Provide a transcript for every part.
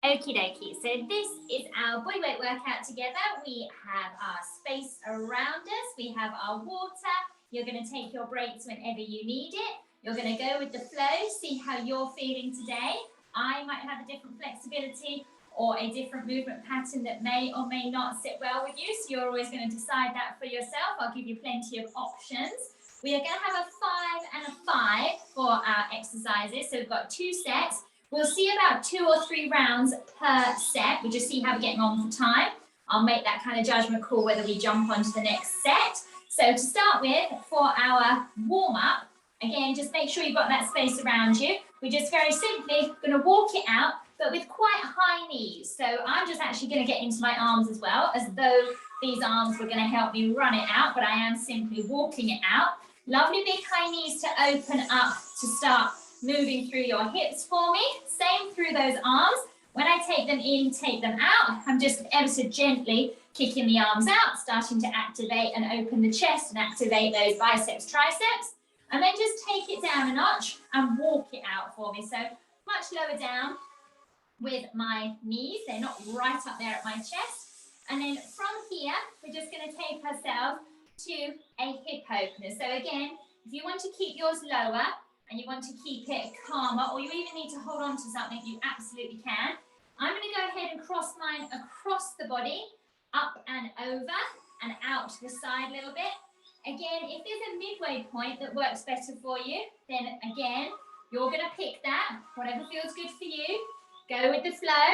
Okie dokie, so this is our bodyweight workout together. We have our space around us, we have our water. You're going to take your breaks whenever you need it. You're going to go with the flow, see how you're feeling today. I might have a different flexibility or a different movement pattern that may or may not sit well with you, so you're always going to decide that for yourself. I'll give you plenty of options. We are going to have a 5 and a 5 for our exercises, so we've got 2 sets. We'll see about 2 or 3 rounds per set. We'll just see how we're getting on for time. I'll make that kind of judgment call whether we jump on to the next set. So to start with, for our warm-up, again, just make sure you've got that space around you. We're just very simply going to walk it out, but with quite high knees. So I'm just actually going to get into my arms as well, as though these arms were going to help me run it out, but I am simply walking it out. Lovely big high knees to open up to start moving through your hips for me. Same through those arms. When I take them in, take them out, I'm just ever so gently kicking the arms out, starting to activate and open the chest and activate those biceps, triceps. And then just take it down a notch and walk it out for me. So much lower down with my knees. They're not right up there at my chest. And then from here, we're just going to take ourselves to a hip opener. So again, if you want to keep yours lower, and you want to keep it calmer, or you even need to hold on to something, you absolutely can. I'm going to go ahead and cross mine across the body, up and over, and out to the side a little bit. Again, if there's a midway point that works better for you, then again, you're going to pick that, whatever feels good for you. Go with the flow.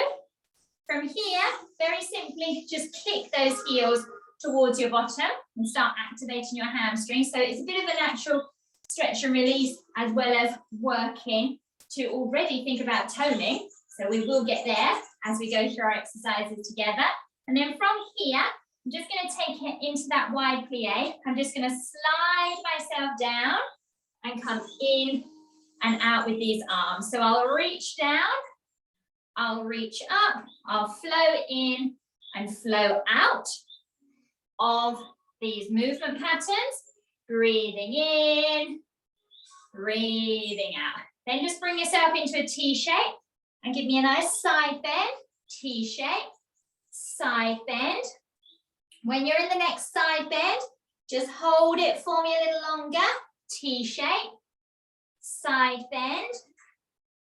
From here, very simply, just kick those heels towards your bottom and start activating your hamstrings. So it's a bit of a natural stretch and release, as well as working to already think about toning. So we will get there as we go through our exercises together. And then from here, I'm just going to take it into that wide plie. I'm just going to slide myself down and come in and out with these arms. So I'll reach down, I'll reach up, I'll flow in and flow out of these movement patterns. Breathing in, breathing out. Then just bring yourself into a T shape and give me a nice side bend. T shape, side bend. When you're in the next side bend, just hold it for me a little longer. T shape, side bend,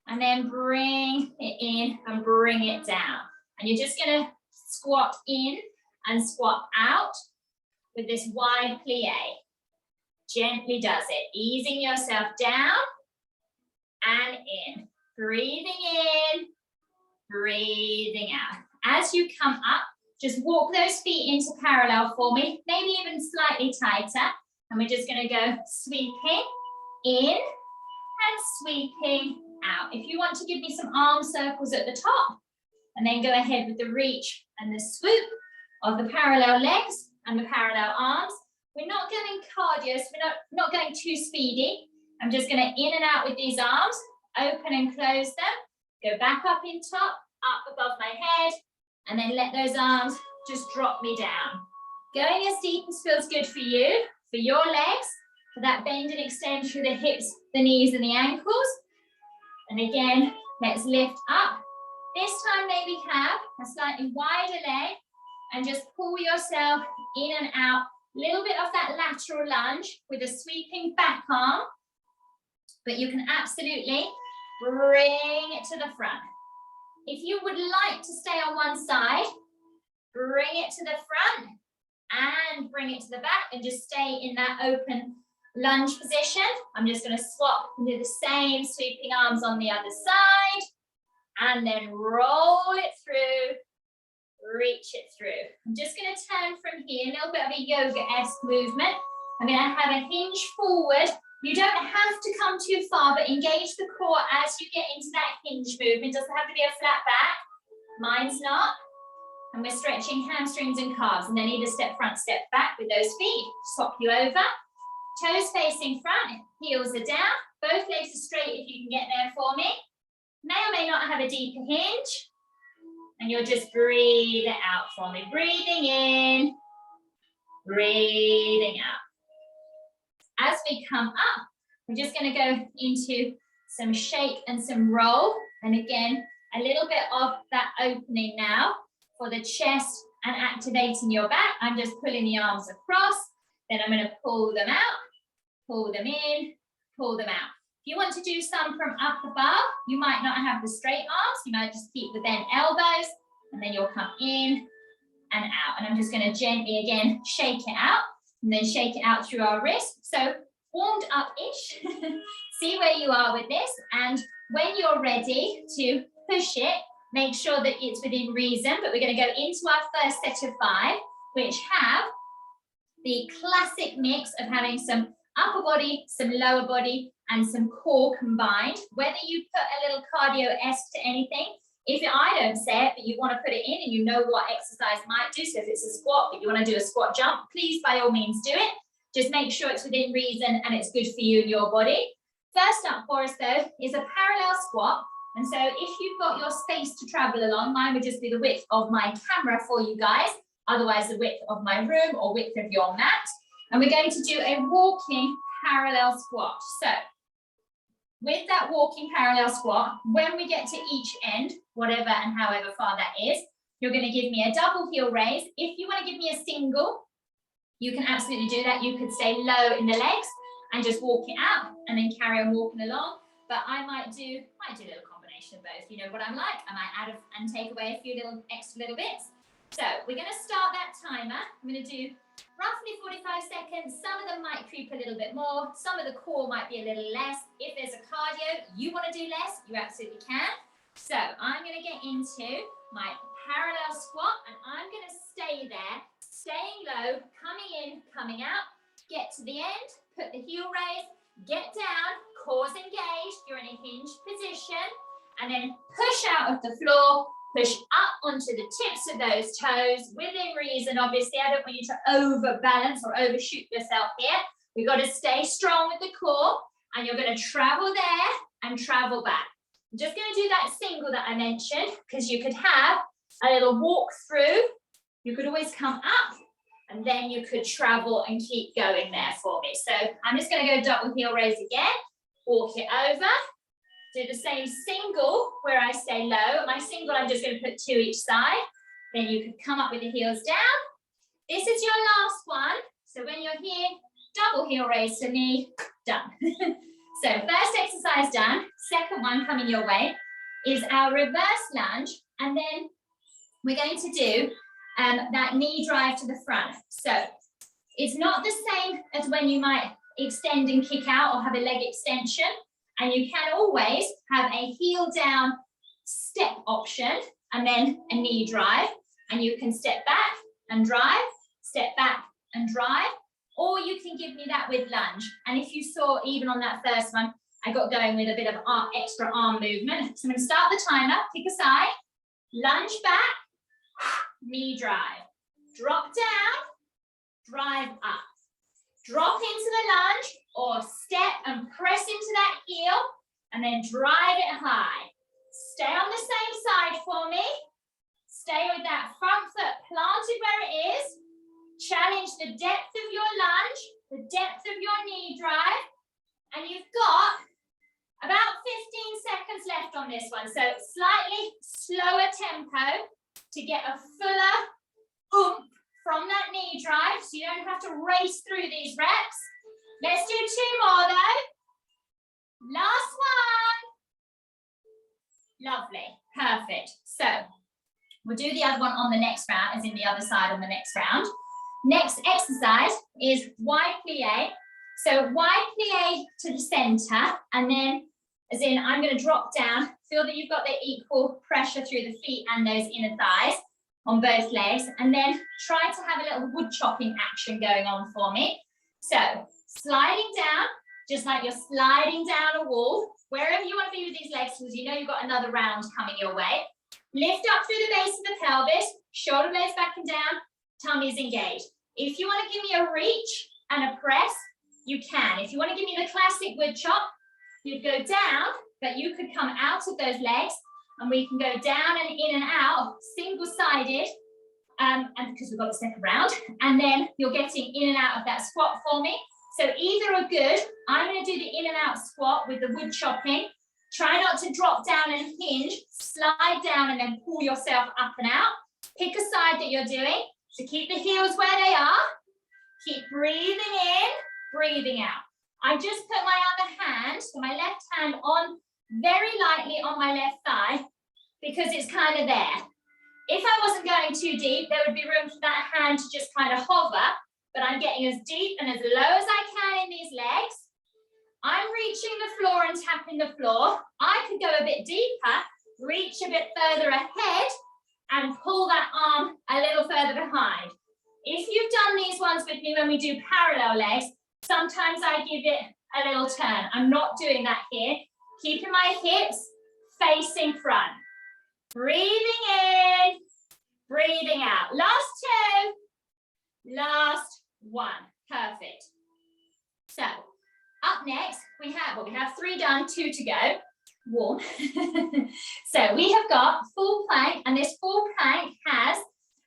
and then bring it in and bring it down. And you're just going to squat in and squat out with this wide plie. Gently does it, easing yourself down and in. Breathing in, breathing out. As you come up, just walk those feet into parallel for me, maybe even slightly tighter. And we're just going to go sweeping in and sweeping out. If you want to give me some arm circles at the top, and then go ahead with the reach and the swoop of the parallel legs and the parallel arms. We're not going cardio, so we're not going too speedy. I'm just going to in and out with these arms, open and close them, go back up in top, up above my head, and then let those arms just drop me down. Going as deep as feels good for you, for your legs, for that bend and extend through the hips, the knees, and the ankles. And again, let's lift up. This time maybe have a slightly wider leg and just pull yourself in and out. Little bit of that lateral lunge with a sweeping back arm, but you can absolutely bring it to the front. If you would like to stay on one side, bring it to the front and bring it to the back and just stay in that open lunge position. I'm just going to swap and do the same sweeping arms on the other side and then roll it through. Reach it through. I'm just going to turn from here, a little bit of a yoga-esque movement. I'm going to have a hinge forward. You don't have to come too far, but engage the core as you get into that hinge movement. It doesn't have to be a flat back. Mine's not. And we're stretching hamstrings and calves. And then either step front, step back with those feet. Swap you over. Toes facing front, heels are down. Both legs are straight if you can get there for me. May or may not have a deeper hinge. And you'll just breathe it out for me. Breathing in, breathing out. As we come up, we're just going to go into some shake and some roll. And again, A little bit of that opening now for the chest and activating your back. I'm just pulling the arms across, then I'm going to pull them out, pull them in, pull them out. If you want to do some from up above, you might not have the straight arms, you might just keep the bent elbows, and then you'll come in and out. And I'm just going to gently again shake it out, and then shake it out through our wrist. So warmed up-ish. See where you are with this, and when you're ready to push it, make sure that it's within reason. But we're going to go into our first set of 5, which have the classic mix of having some upper body, some lower body, and some core combined. Whether you put a little cardio-esque to anything, if I don't say it, but you want to put it in and you know what exercise might do, so if it's a squat, but you want to do a squat jump, please, by all means, do it. Just make sure it's within reason and it's good for you and your body. First up for us, though, is a parallel squat. And so if you've got your space to travel along, mine would just be the width of my camera for you guys, otherwise the width of my room or width of your mat. And we're going to do a walking parallel squat. So with that walking parallel squat, when we get to each end, whatever and however far that is, you're going to give me a double heel raise. If you want to give me a single, you can absolutely do that. You could stay low in the legs and just walk it out and then carry on walking along. But I might do a little combination of both. You know what I'm like. I might add and take away a few extra little bits. So we're going to start that timer. I'm going to do roughly 45 seconds. Some of them might creep a little bit more. Some of the core might be a little less. If there's a cardio, you want to do less, you absolutely can. So I'm going to get into my parallel squat, and I'm going to stay there, staying low, coming in, coming out, get to the end, put the heel raise, get down, core's engaged, you're in a hinged position, and then push out of the floor, push up onto the tips of those toes, within reason, obviously. I don't want you to overbalance or overshoot yourself here. We've got to stay strong with the core, and you're going to travel there and travel back. I'm just going to do that single that I mentioned, because you could have a little walk through. You could always come up, and then you could travel and keep going there for me. So I'm just going to go double heel raise again, walk it over, do the same single where I stay low. My single, I'm just going to put 2 each side. Then you could come up with the heels down. This is your last one. So when you're here, double heel raise to me, done. So first exercise done. Second one coming your way is our reverse lunge. And then we're going to do that knee drive to the front. So it's not the same as when you might extend and kick out or have a leg extension. And you can always have a heel down step option and then a knee drive. And you can step back and drive, step back and drive, or you can give me that with lunge. And if you saw, even on that first one, I got going with a bit of extra arm movement. So I'm going to start the timer, kick aside, lunge back, knee drive, drop down, drive up, drop into the lunge, or step and press into that heel, and then drive it high. Stay on the same side for me. Stay with that front foot planted where it is. Challenge the depth of your lunge, the depth of your knee drive, and you've got about 15 seconds left on this one. So slightly slower tempo to get a fuller oomph from that knee drive, so you don't have to race through these reps. Let's do 2 more though. Last one. Lovely, perfect. So we'll do the other one on the next round, as in the other side on the next round. Next exercise is wide plie. So wide plie to the center, and then as in I'm going to drop down. Feel that you've got the equal pressure through the feet and those inner thighs on both legs, and then try to have a little wood chopping action going on for me. So sliding down, just like you're sliding down a wall, wherever you want to be with these legs, because you know you've got another round coming your way. Lift up through the base of the pelvis, shoulder blades back and down, tummy's engaged. If you want to give me a reach and a press, you can. If you want to give me the classic wood chop, you'd go down, but you could come out of those legs, and we can go down and in and out, single-sided, and because we've got the second round, and then you're getting in and out of that squat for me. So either are good. I'm going to do the in and out squat with the wood chopping, Try not to drop down and hinge. Slide down and then pull yourself up and out. Pick a side that you're doing. So keep the heels where they are. Keep breathing in, breathing out. I just put my other hand, so my left hand on very lightly on my left thigh because it's kind of there. If I wasn't going too deep, there would be room for that hand to just kind of hover, but I'm getting as deep and as low as I can in these legs. I'm reaching the floor and tapping the floor. I could go a bit deeper, reach a bit further ahead, and pull that arm a little further behind. If you've done these ones with me when we do parallel legs, sometimes I give it a little turn. I'm not doing that here. Keeping my hips facing front. Breathing in, breathing out. Last two, last one. Perfect. So, up next, we have 3 done, 2 to go. Warm. So we have got full plank, and this full plank has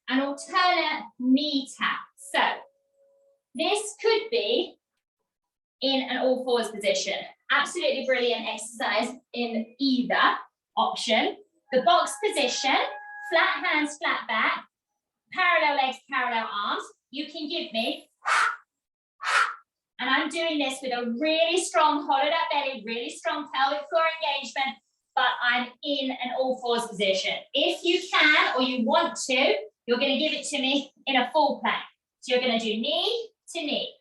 an alternate knee tap. So this could be in an all fours position. Absolutely brilliant exercise in either option. The box position, flat hands, flat back, parallel legs, parallel arms. You can give me, and I'm doing this with a really strong hollowed out belly, really strong pelvic floor engagement, but I'm in an all fours position. If you can or you want to, you're going to give it to me in a full plank. So you're going to do knee to knee.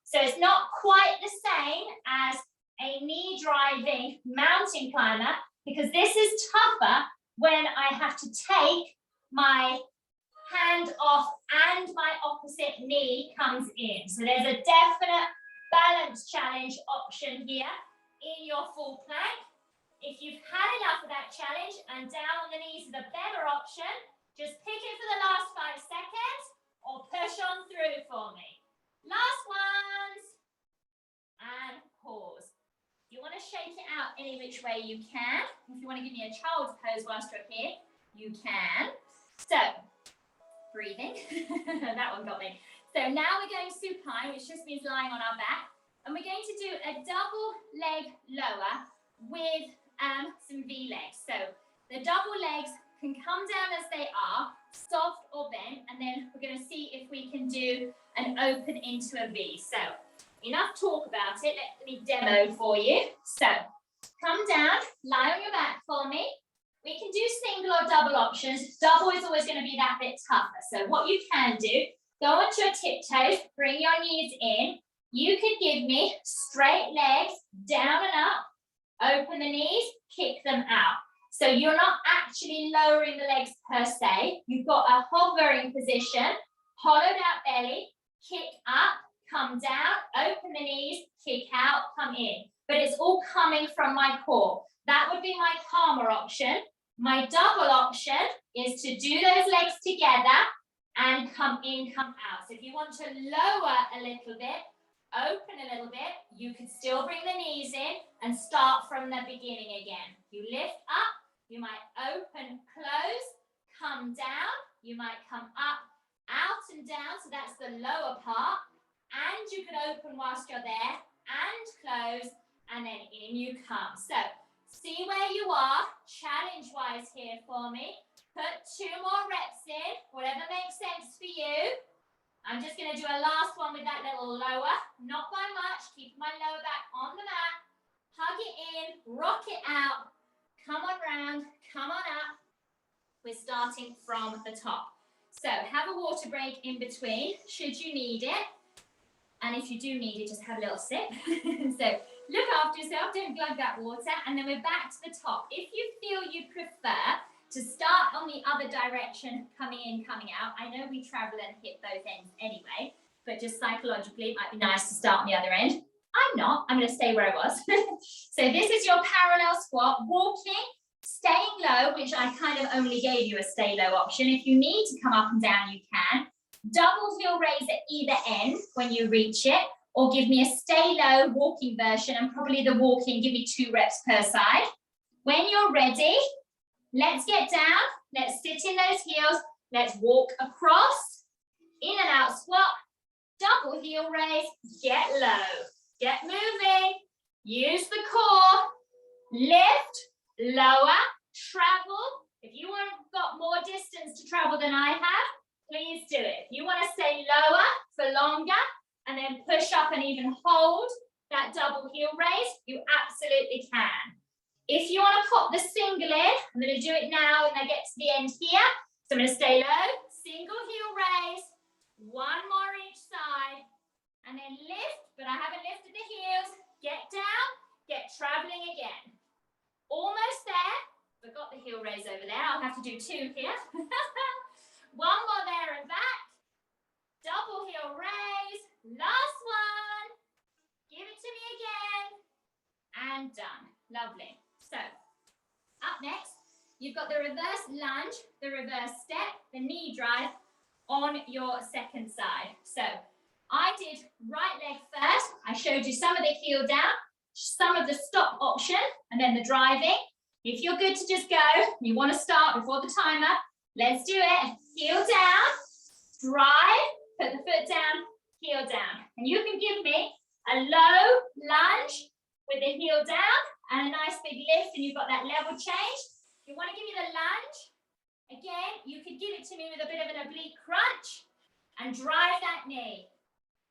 So it's not quite the same as a knee driving mountain climber, because this is tougher when I have to take my hand off and my opposite knee comes in. So there's a definite balance challenge option here in your full plank. If you've had enough of that challenge and down on the knees is a better option, just pick it for the last 5 seconds or push on through for me. Last ones. And pause. If you want to shake it out any which way you can. If you want to give me a child's pose whilst you're here, you can. So, breathing. That one got me. So now we're going supine, which just means lying on our back. And we're going to do a double leg lower with some V legs. So the double legs can come down as they are, soft or bent, and then we're going to see if we can do an open into a V. So enough talk about it. Let me demo for you. So come down, lie on your back for me. We can do single or double options. Double is always going to be that bit tougher. So what you can do, go onto your tiptoes, bring your knees in. You could give me straight legs, down and up, open the knees, kick them out. So you're not actually lowering the legs per se. You've got a hovering position, hollowed out belly, kick up, come down, open the knees, kick out, come in. But it's all coming from my core. That would be my calmer option. My double option is to do those legs together and come in, come out. So if you want to lower a little bit, open a little bit, you could still bring the knees in and start from the beginning again. You lift up, you might open, close, come down, you might come up, out and down, so that's the lower part, and you could open whilst you're there, and close, and then in you come. So see where you are, challenge-wise here for me. Put 2 more reps in, whatever makes sense for you. I'm just going to do a last one with that little lower, not by much, keep my lower back on the mat, hug it in, rock it out, come on round, come on up. We're starting from the top. So have a water break in between, should you need it. And if you do need it, just have a little sip. So look after yourself, don't glug that water, and then we're back to the top. If you feel you prefer to start on the other direction, coming in, coming out, I know we travel and hit both ends anyway, but just psychologically, it might be nice to start on the other end. I'm not, I'm gonna stay where I was. So this is your parallel squat, walking, staying low, which I kind of only gave you a stay low option. If you need to come up and down, you can. Double heel raise at either end when you reach it, or give me a stay low walking version, and probably the walking, give me 2 reps per side. When you're ready, let's get down, let's sit in those heels, let's walk across, in and out squat, double heel raise, get low, get moving, Use the core, lift, lower, travel. If you want got more distance to travel than I have, please do it. If you want to stay lower for longer and then push up and even hold that double heel raise, you absolutely can. If you want to pop the single in, I'm going to do it now and I get to the end here. So I'm going to stay low, single heel raise, one more each side, and then lift, but I haven't lifted the heels. Get down, get traveling again. Almost there. Forgot the heel raise over there. I'll have to do two here. One more there and back. Double heel raise. Last one. Give it to me again. And done. Lovely. So, up next, you've got the reverse lunge, the reverse step, the knee drive on your second side. So, I did right leg first. I showed you some of the heel down, some of the stop option, and then the driving. If you're good to just go, you want to start before the timer, let's do it. Heel down, drive, put the foot down, heel down. And you can give me a low lunge with the heel down and a nice big lift, and you've got that level change. If you want to give me the lunge, again, you could give it to me with a bit of an oblique crunch and drive that knee.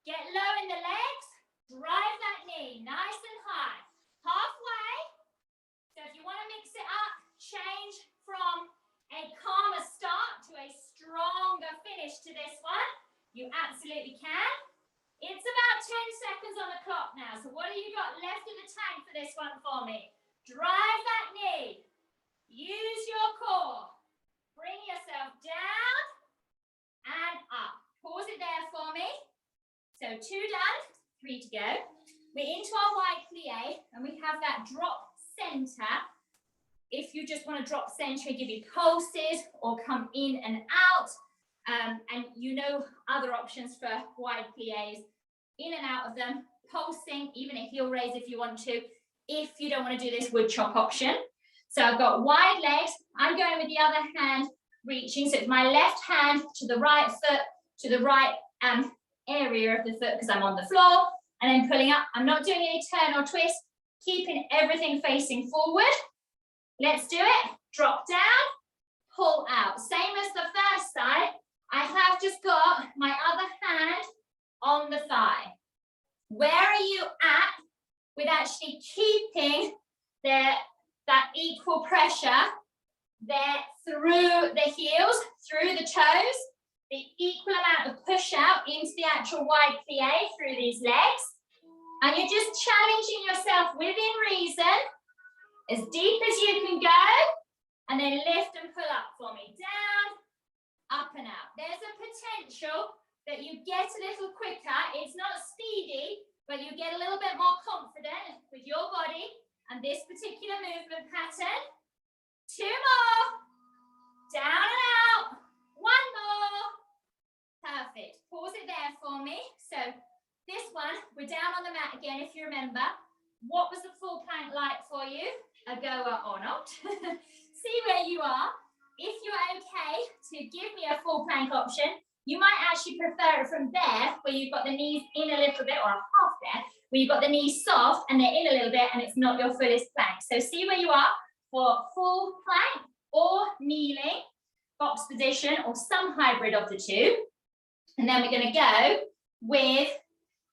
Get low in the legs, drive that knee nice and high. Halfway. So if you want to mix it up, change from a calmer start to a stronger finish to this one, you absolutely can. It's about 10 seconds on the clock now. So what have you got left in the tank for this one for me? Drive that knee. Use your core. Bring yourself down and up. Pause it there for me. So 2 done, 3 to go. We're into our wide plie and we have that drop center. If you just want to drop center and give you pulses or come in and out, and you know other options for wide plies, in and out of them, pulsing, even a heel raise if you want to, if you don't want to do this wood chop option. So I've got wide legs. I'm going with the other hand reaching. So it's my left hand to the right foot, to the right area of the foot because I'm on the floor, and then pulling up. I'm not doing any turn or twist, keeping everything facing forward. Let's do it. Drop down, pull out. Same as the first side. I have just got my other hand on the thigh. Where are you at with actually keeping that equal pressure there through the heels, through the toes, the equal amount of push out into the actual wide plie through these legs. And you're just challenging yourself within reason, as deep as you can go, and then lift and pull up for me. Down, up and out. There's a potential that you get a little quicker. It's not speedy, but you get a little bit more confident with your body and this particular movement pattern. 2 more. Down and out. 1 more. Perfect. Pause it there for me. So this one, we're down on the mat again, if you remember. What was the full plank like for you? A goer or not? See where you are. If you're okay to give me a full plank option, you might actually prefer it from there, where you've got the knees in a little bit, or a half there, where you've got the knees soft and they're in a little bit and it's not your fullest plank. So see where you are for full plank or kneeling, box position, or some hybrid of the two. And then we're going to go with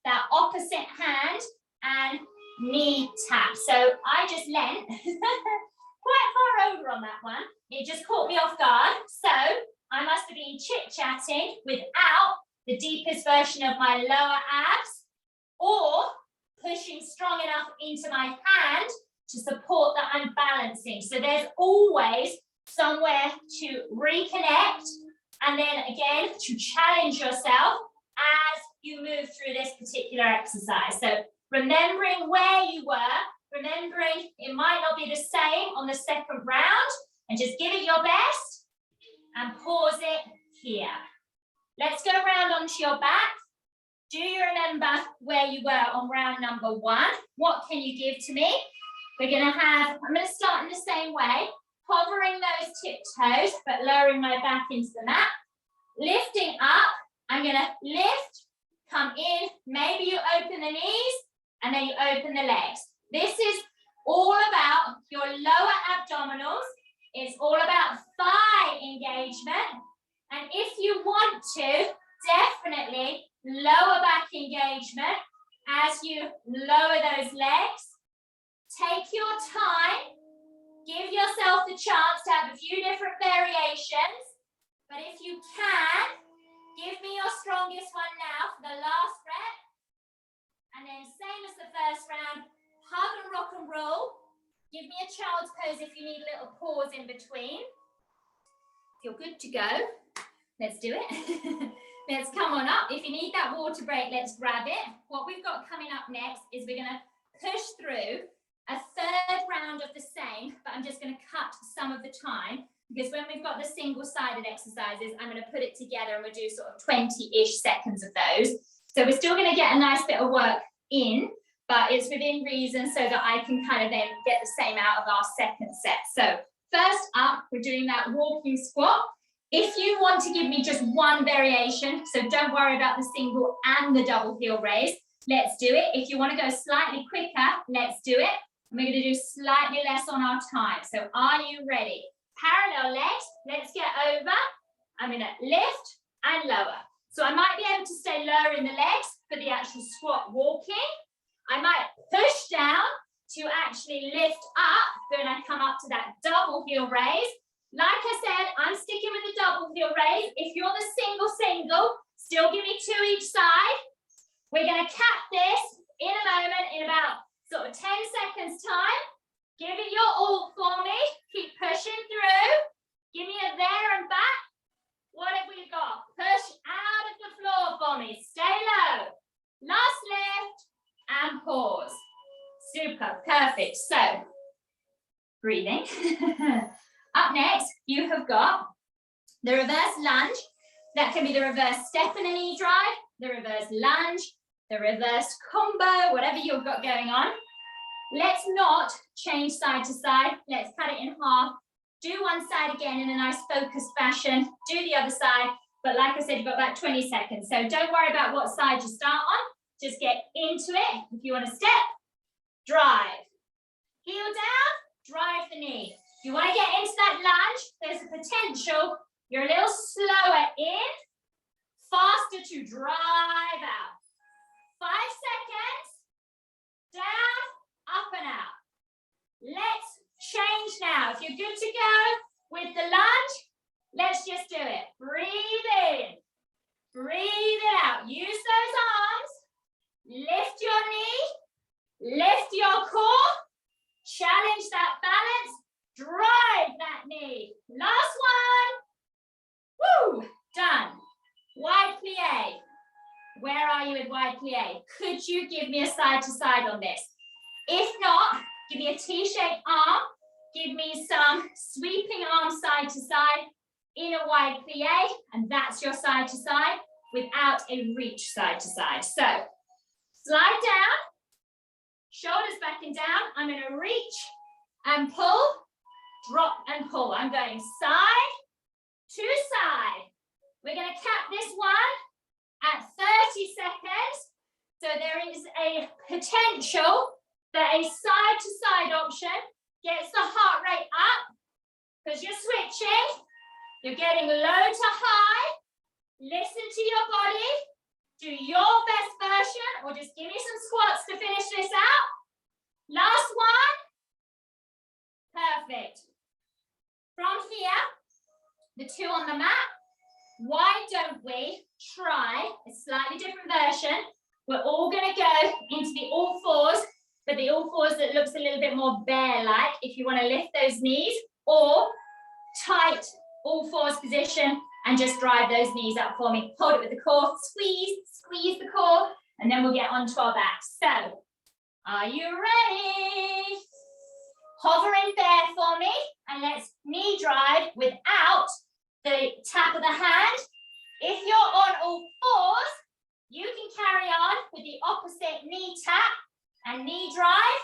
that opposite hand and knee tap. So I just leant quite far over on that one. It just caught me off guard. So I must have been chit-chatting without the deepest version of my lower abs, or pushing strong enough into my hand to support the unbalancing. So there's always somewhere to reconnect, and then again to challenge yourself as you move through this particular exercise. So remembering where you were, remembering it might not be the same on the second round, and just give it your best and pause it here. Let's go around onto your back. Do you remember where you were on round number 1? What can you give to me? I'm going to start in the same way, hovering those tiptoes, but lowering my back into the mat. Lifting up, I'm going to lift, come in, maybe you open the knees, and then you open the legs. This is all about your lower abdominals. It's all about thigh engagement. And if you want to, definitely lower back engagement as you lower those legs. Take your time. Give yourself the chance to have a few different variations. But if you can, give me your strongest one now for the last rep. And then same as the first round, hug and rock and roll. Give me a child's pose if you need a little pause in between. If you're good to go, let's do it. Let's come on up. If you need that water break, let's grab it. What we've got coming up next is we're going to push through a third round of the same, but I'm just going to cut some of the time because when we've got the single-sided exercises, I'm going to put it together and we'll do sort of 20-ish seconds of those. So we're still going to get a nice bit of work in, but it's within reason so that I can kind of then get the same out of our second set. So first up, we're doing that walking squat. If you want to give me just one variation, so don't worry about the single and the double heel raise, let's do it. If you want to go slightly quicker, let's do it. And we're going to do slightly less on our time. So are you ready? Parallel legs, let's get over. I'm going to lift and lower. So I might be able to stay lower in the legs for the actual squat walking. I might push down to actually lift up when I come up to that double heel raise. Like I said, I'm sticking with the double heel raise. If you're the single, still give me 2 each side. We're going to cap this in a moment, in about sort of 10 seconds time. Give it your all for me. Keep pushing through. Give me a there and back. What have we got? Push out of the floor for me. Stay low. Last lift and pause. Super, perfect. So, breathing. Up next, you have got the reverse lunge. That can be the reverse step and a knee drive, the reverse lunge, the reverse combo, whatever you've got going on. Let's not change side to side. Let's cut it in half. Do one side again in a nice focused fashion. Do the other side. But like I said, you've got about 20 seconds. So don't worry about what side you start on. Just get into it. If you want to step, drive. Heel down, drive the knee. If you want to get into that lunge, there's a potential you're a little slower in, faster to drive out. 5 seconds, down, up and out. Let's change now. If you're good to go with the lunge, let's just do it. Breathe in, breathe it out. Use those arms, lift your knee, lift your core, challenge that balance. Drive that knee. Last one. Woo! Done. Wide plie. Where are you with wide plie? Could you give me a side to side on this? If not, give me a T-shaped arm. Give me some sweeping arms side to side in a wide plie, and that's your side to side without a reach side to side. So, slide down, shoulders back and down. I'm going to reach and pull. Drop and pull. I'm going side to side. We're going to cap this one at 30 seconds. So there is a potential that a side-to-side option gets the heart rate up because you're switching. You're getting low to high. Listen to your body. Do your best version or just give me some squats to finish this out. Last one. Perfect. From here, the 2 on the mat, why don't we try a slightly different version? We're all going to go into the all fours, but the all fours that looks a little bit more bear-like if you want to lift those knees, or tight all fours position and just drive those knees up for me. Hold it with the core, squeeze the core, and then we'll get onto our backs. So, are you ready? Hover in bear for me, and let's knee drive without the tap of the hand. If you're on all fours, you can carry on with the opposite knee tap and knee drive,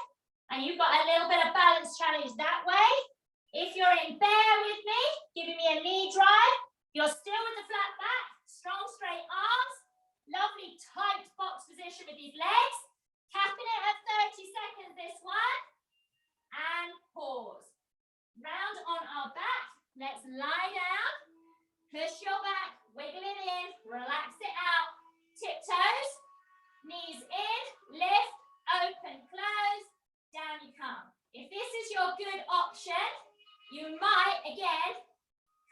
and you've got a little bit of balance challenge that way. If you're in bear with me, giving me a knee drive, you're still with the flat back, strong straight arms, lovely tight box position with these legs, capping it at 30 seconds this one. And pause. Round on our back. Let's lie down. Push your back. Wiggle it in. Relax it out. Tiptoes. Knees in. Lift. Open. Close. Down you come. If this is your good option, you might, again,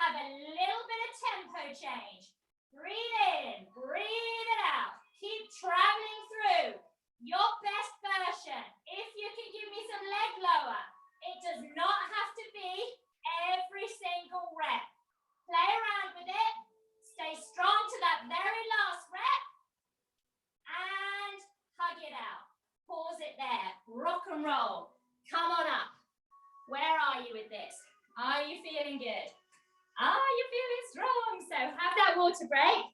have a little bit of tempo change. Breathe in. Breathe it out. Keep traveling through your best version. If you can give me some leg lower, it does not have to be every single rep. Play around with it. Stay strong to that very last rep. And hug it out. Pause it there. Rock and roll. Come on up. Where are you with this? Are you feeling good? Are you feeling strong? So have that water break.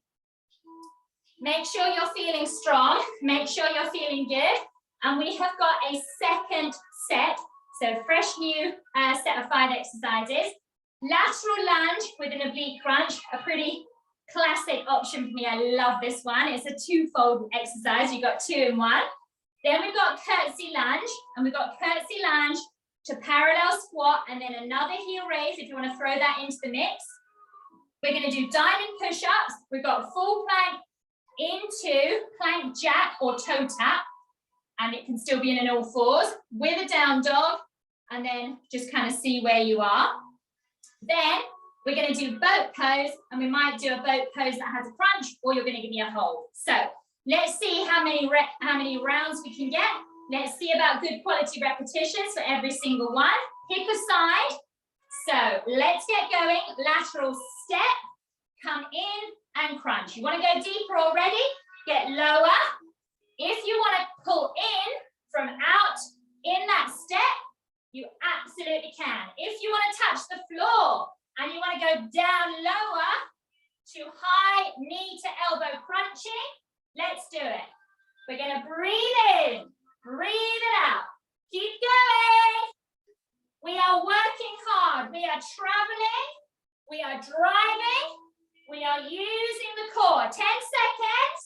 Make sure you're feeling strong. Make sure you're feeling good. And we have got a second set. So fresh new set of 5 exercises. Lateral lunge with an oblique crunch. A pretty classic option for me. I love this one. It's a twofold exercise. You've got 2 in 1. Then we've got curtsy lunge. And we've got curtsy lunge to parallel squat. And then another heel raise if you want to throw that into the mix. We're going to do diamond push-ups. We've got full plank into plank jack or toe tap, and it can still be in an all fours with a down dog, and then just kind of see where you are. Then we're going to do boat pose, and we might do a boat pose that has a crunch, or you're going to give me a hold. So let's see how many rounds we can get. Let's see about good quality repetitions for every single one. Pick a side. So let's get going. Lateral step, come in and crunch. You want to go deeper already? Get lower. If you want to pull in from out in that step, you absolutely can. If you want to touch the floor and you want to go down lower to high knee to elbow crunching, let's do it. We're going to breathe in, breathe it out. Keep going. We are working hard. We are traveling. We are driving. We are using the core. 10 seconds.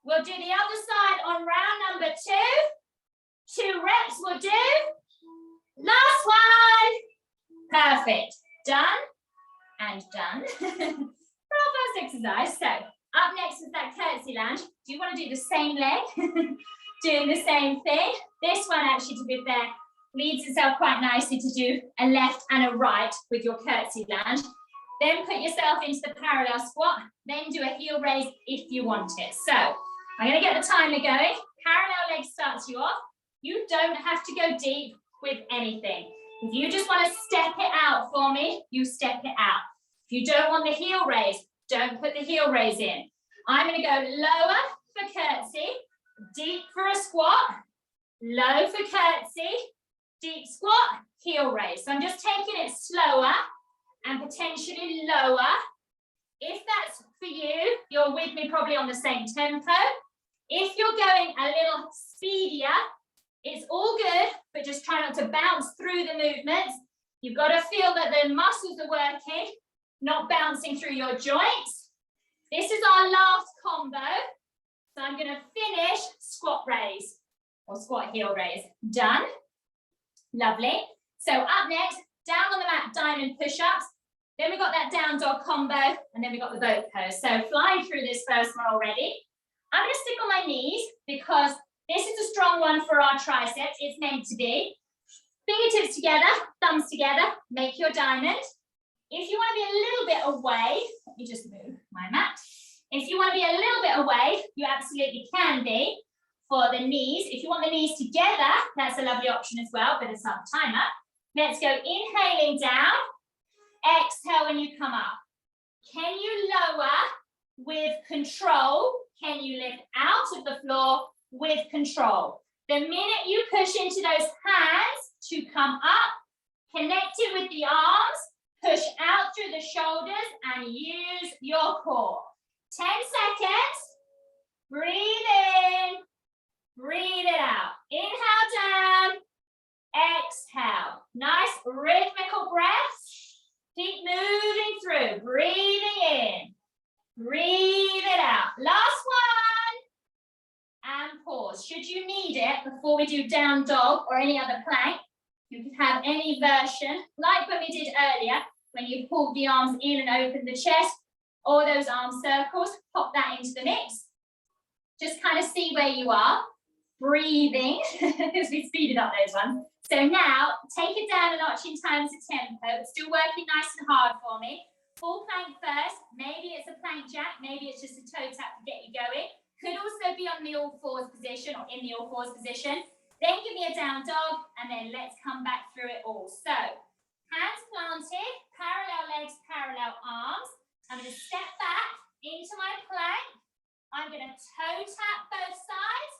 We'll do the other side on round number 2. 2 reps will do. Last one. Perfect. Done and done. For our first exercise. So up next is that curtsy lunge. Do you want to do the same leg? Doing the same thing. This one actually, to be fair, leads itself quite nicely to do a left and a right with your curtsy lunge. Then put yourself into the parallel squat. Then do a heel raise if you want it. So I'm going to get the timer going. Parallel leg starts you off. You don't have to go deep with anything. If you just want to step it out for me, you step it out. If you don't want the heel raise, don't put the heel raise in. I'm going to go lower for curtsy, deep for a squat, low for curtsy, deep squat, heel raise. So I'm just taking it slower and potentially lower. If that's for you, you're with me probably on the same tempo. If you're going a little speedier, it's all good, but just try not to bounce through the movements. You've got to feel that the muscles are working, not bouncing through your joints. This is our last combo. So I'm going to finish squat raise or squat heel raise. Done. Lovely. So up next, down on the mat, diamond push-ups. Then we got that down dog combo, and then we got the boat pose. So flying through this first one already. I'm going to stick on my knees because this is a strong one for our triceps. It's meant to be. Fingertips together, thumbs together, make your diamond. If you want to be a little bit away, let me just move my mat. If you want to be a little bit away, you absolutely can be for the knees. If you want the knees together, that's a lovely option as well, but it's not timer. Let's go inhaling down. Exhale when you come up. Can you lower with control? Can you lift out of the floor with control? The minute you push into those hands to come up, connect it with the arms, push out through the shoulders and use your core. 10 seconds. Breathe in. Breathe it out. Inhale down. Exhale. Nice rhythmical breaths. Keep moving through. Breathing in. Breathe it out. Last one. and pause. Should you need it before we do down dog or any other plank, you can have any version, like when we did earlier, when you pulled the arms in and opened the chest, or those arm circles, pop that into the mix. Just kind of see where you are. Breathing, as we speeded up those ones. So now, take it down a notch in terms of tempo. It's still working nice and hard for me. Full plank first. Maybe it's a plank jack. Maybe it's just a toe tap to get you going. Could also be on the all fours position or in the all fours position. Then give me a down dog, and then let's come back through it all. So, hands planted, parallel legs, parallel arms. I'm going to step back into my plank. I'm going to toe tap both sides,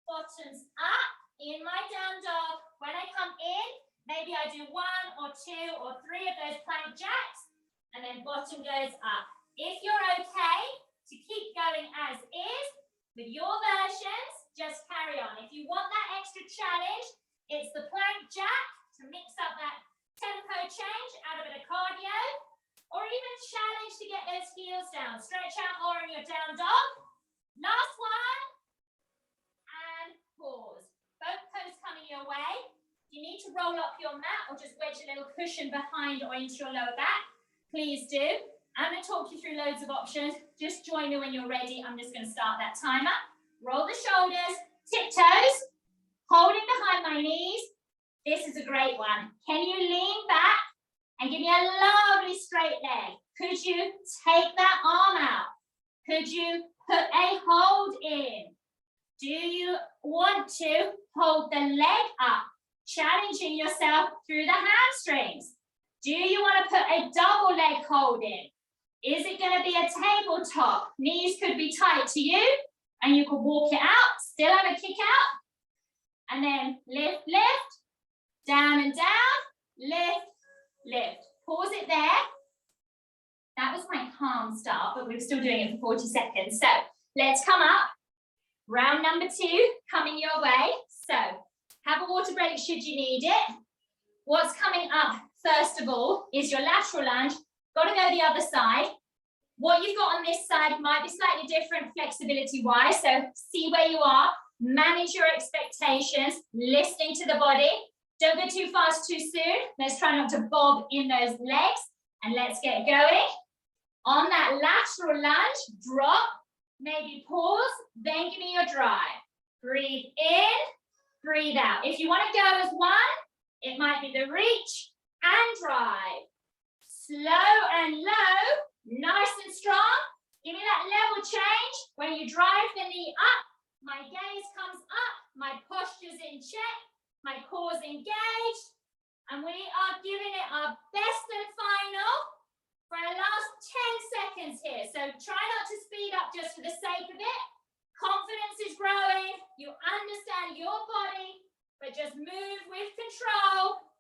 bottoms up in my down dog. When I come in, maybe I do 1 or 2 or 3 of those plank jacks, and then bottom goes up. If you're okay to keep going as is, with your versions, just carry on. If you want that extra challenge, it's the plank jack to mix up that tempo change, add a bit of cardio, or even challenge to get those heels down. Stretch out more in your down dog. Last one, and pause. Both toes coming your way. If you need to roll up your mat or just wedge a little cushion behind or into your lower back, please do. I'm going to talk you through loads of options. Just join me when you're ready. I'm just going to start that timer. Roll the shoulders, tiptoes, holding behind my knees. This is a great one. Can you lean back and give me a lovely straight leg? Could you take that arm out? Could you put a hold in? Do you want to hold the leg up, challenging yourself through the hamstrings? Do you want to put a double leg hold in? Is it going to be a tabletop? Knees could be tight to you, and you could walk it out, still have a kick out, and then lift, lift, down and down, lift, lift. Pause it there. That was my calm start, but we were still doing it for 40 seconds. So let's come up. Round number 2 coming your way. So have a water break should you need it. What's coming up, first of all, is your lateral lunge. Got to go the other side. What you've got on this side might be slightly different flexibility-wise, so see where you are, manage your expectations, listening to the body. Don't go too fast too soon. Let's try not to bob in those legs, and let's get going. On that lateral lunge, drop, maybe pause, then give me your drive. Breathe in, breathe out. If you want to go as one, it might be the reach and drive. Slow and low, nice and strong. Give me that level change. When you drive the knee up, my gaze comes up, my posture's in check, my core's engaged, and we are giving it our best and final for our last 10 seconds here. So try not to speed up just for the sake of it. Confidence is growing, you understand your body, but just move with control.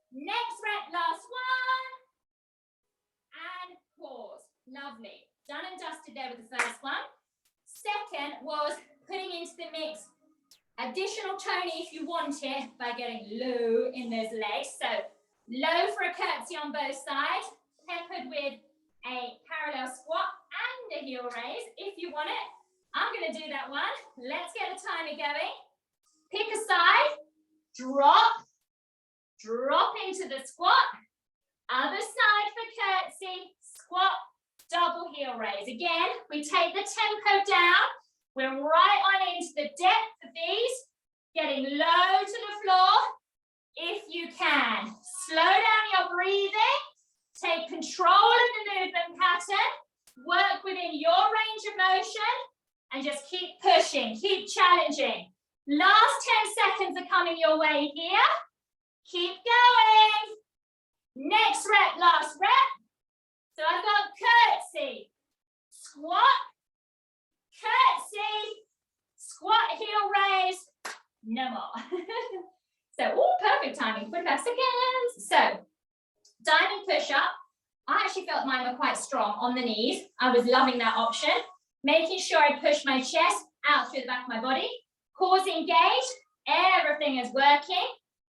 Next rep, last one. And pause. Lovely. Done and dusted there with the first one. Second was putting into the mix additional toning if you want it by getting low in those legs. So low for a curtsy on both sides, peppered with a parallel squat and a heel raise if you want it. I'm going to do that one. Let's get the timer going. Pick a side, drop, drop into the squat. Other side for curtsy, squat, double heel raise. Again, we take the tempo down. We're right on into the depth of these, getting low to the floor if you can. Slow down your breathing. Take control of the movement pattern. Work within your range of motion and just keep pushing, keep challenging. Last 10 seconds are coming your way here. Keep going. Next rep, last rep. So I've got curtsy, squat, curtsy, squat, heel raise, no more. So, perfect timing, 45 seconds. So, diamond push-up. I actually felt mine were quite strong on the knees. I was loving that option. Making sure I push my chest out through the back of my body. Core's engaged, everything is working.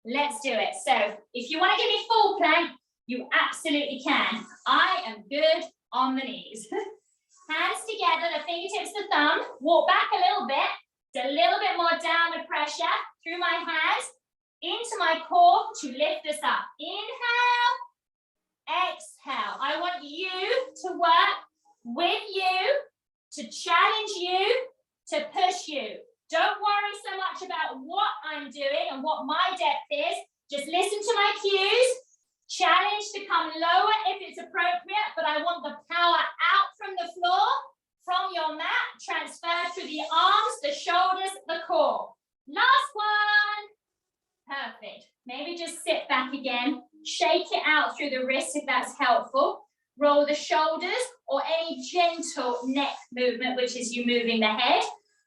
Let's do it. So if you want to give me full plank, you absolutely can. I am good on the knees. Hands together, the fingertips to thumb. Walk back a little bit. So a little bit more downward pressure through my hands into my core to lift this up. Inhale, exhale. I want you to work with you, to challenge you, to push you. Don't worry so much about what I'm doing and what my depth is. Just listen to my cues. Challenge to come lower if it's appropriate, but I want the power out from the floor, from your mat, transfer through the arms, the shoulders, the core. Last one. Perfect. Maybe just sit back again. Shake it out through the wrists if that's helpful. Roll the shoulders or any gentle neck movement, which is you moving the head.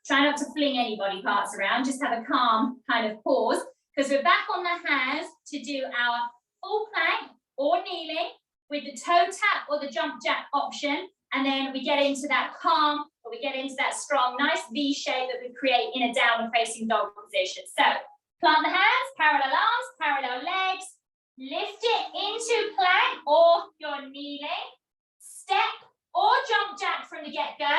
Try not to fling any body parts around. Just have a calm kind of pause because we're back on the hands to do our full plank or kneeling with the toe tap or the jump jack option. And then we get into that calm, or we get into that strong, nice V shape that we create in a downward facing dog position. So plant the hands, parallel arms, parallel legs, lift it into plank or you're kneeling, step or jump jack from the get-go.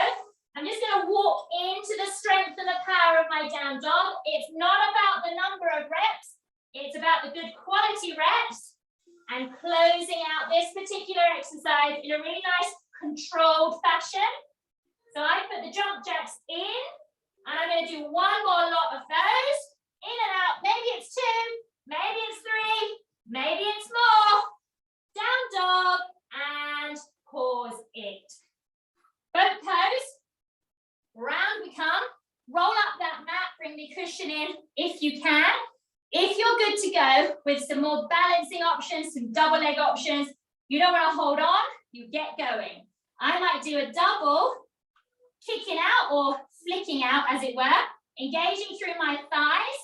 I'm just going to walk into the strength and the power of my down dog. It's not about the number of reps, it's about the good quality reps and closing out this particular exercise in a really nice controlled fashion. So I put the jump jacks in and I'm going to do one more lot of those. In and out, maybe it's 2, maybe it's 3, maybe it's more. Down dog and pause it. Boat pose, round we come. Roll up that mat, bring the cushion in if you can. If you're good to go with some more balancing options, some double leg options, you don't want to hold on, you get going. I might do a double, kicking out or flicking out as it were, engaging through my thighs.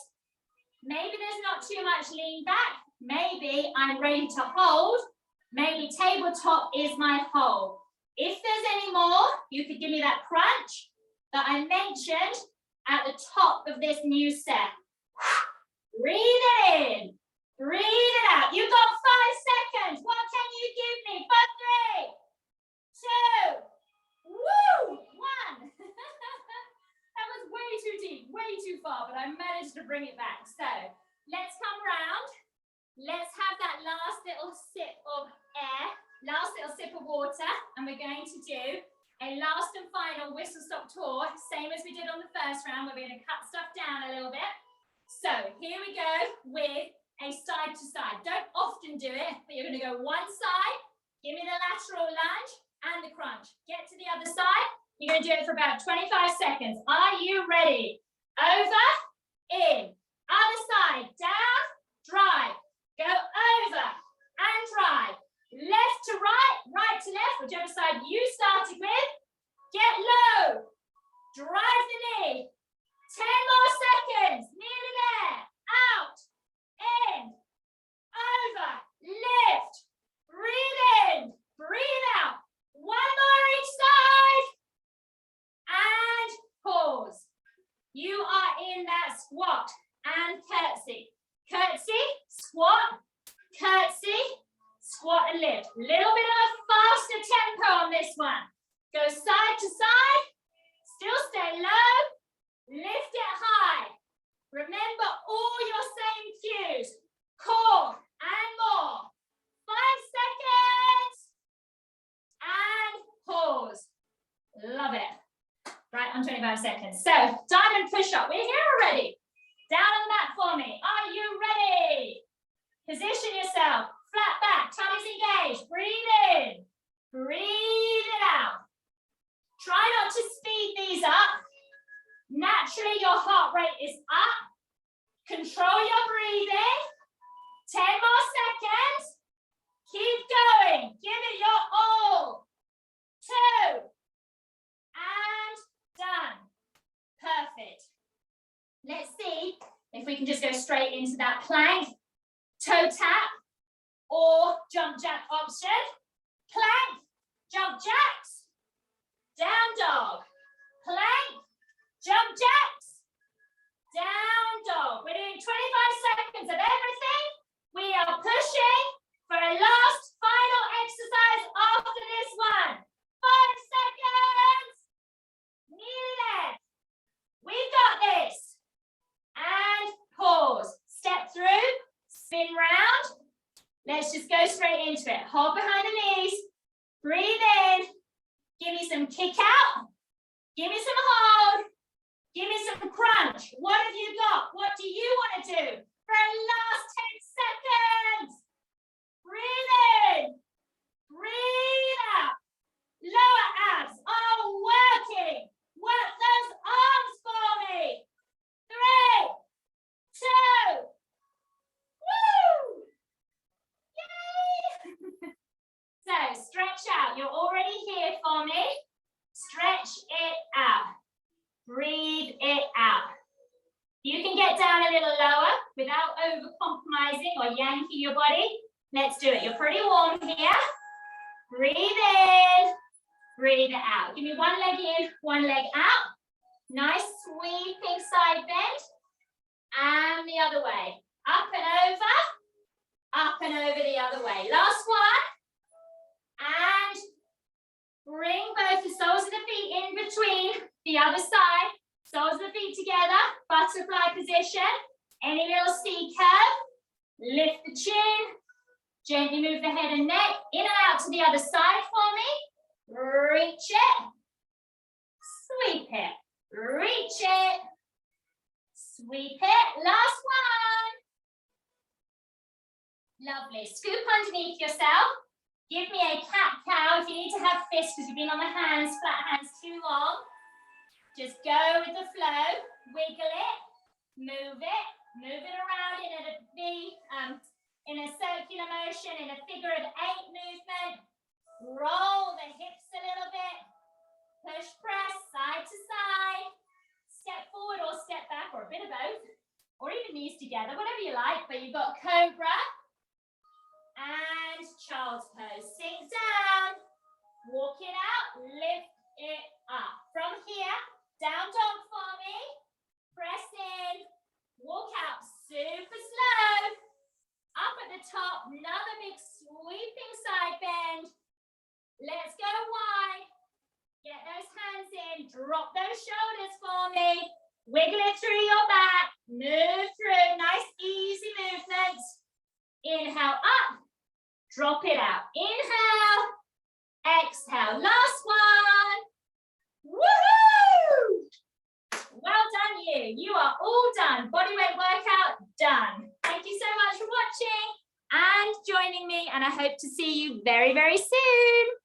Maybe there's not too much lean back. Maybe I'm ready to hold. Maybe tabletop is my hold. If there's any more, you could give me that crunch that I mentioned at the top of this new set. Breathe it in. Breathe it out. You've got 5 seconds. What can you give me? 5, 3, 2, woo, 1. That was way too deep, way too far, but I managed to bring it back. So let's come round. Let's have that last little sip of air, last little sip of water, and we're going to do a last and final whistle stop tour, same as we did on the first round, where we're going to cut stuff down a little bit. So here we go with a side to side. Don't often do it, but you're going to go one side, give me the lateral lunge and the crunch. Get to the other side. You're going to do it for about 25 seconds. Are you ready? Over, in, other side, down, drive. Go over and drive. Left to right, right to left, whichever side you started with. Get low. Drive the knee. 10 more seconds. Nearly there. Out. In. Over. Lift. Breathe in. Breathe out. One more each side. And pause. You are in that squat and curtsy. Curtsy, squat, curtsy, squat and lift. Little bit of a faster tempo on this one. Go side to side. Still stay low. Lift it high. Remember all your same cues. Core and more. 5 seconds. And pause. Love it. Right on 25 seconds. So, diamond push-up. We're here already. Down on the mat for me. Are you ready? Position yourself. Flat back. Tummy's engaged. Breathe in. Breathe it out. Try not to speed these up. Naturally, your heart rate is up. Control your breathing. 10 more seconds. Keep going. Give it your all. 2. And done. Perfect. Let's see if we can just go straight into that plank, toe tap, or jump jack option. Plank, jump jacks, down dog. Plank, jump jacks, down dog. We're doing 25 seconds of everything. We are pushing for a last final exercise after this one. 5 seconds. Nearly there. We've got this. straight into it. Hold behind the knees. Breathe in. Give me some kick out. Give me some hold. Give me some crunch. What have you got? What do you want to do? For the last 10 seconds. Breathe in. Breathe out. Lower abs are working. Work those arms for me. 3, 2. Woo! Yay! So stretch out. You're already here for me. Stretch it out. Breathe it out. You can get down a little lower without over compromising or yanking your body. Let's do it. You're pretty warm here. Breathe in. Breathe it out. Give me one leg in, one leg out. Nice sweeping side bend. And the other way. Up and over. Up and over the other way. Last one. And bring both the soles of the feet in between the other side. Soles of the feet together. Butterfly position. Any little C curve. Lift the chin. Gently move the head and neck. In and out to the other side for me. Reach it. Sweep it. Reach it. Sweep it. Last one. Lovely. Scoop underneath yourself. Give me a cat-cow. If you need to have fists because you've been on the hands, flat hands too long, just go with the flow. Wiggle it. Move it. Move it around in a V, in a circular motion, in a figure of 8 movement. Roll the hips a little bit. Push, press, side to side. Step forward or step back, or a bit of both. Or even knees together, whatever you like. But you've got cobra. And child's pose. Sink down. Walk it out. Lift it up. From here, down dog for me. Press in. Walk out super slow. Up at the top. Another big sweeping side bend. Let's go wide. Get those hands in. Drop those shoulders for me. Wiggle it through your back. Move through. Nice easy movements. Inhale up. Drop it out. Inhale. Exhale. Last one. Woohoo! Well done you. You are all done. Bodyweight workout done. Thank you so much for watching and joining me, and I hope to see you very, very soon.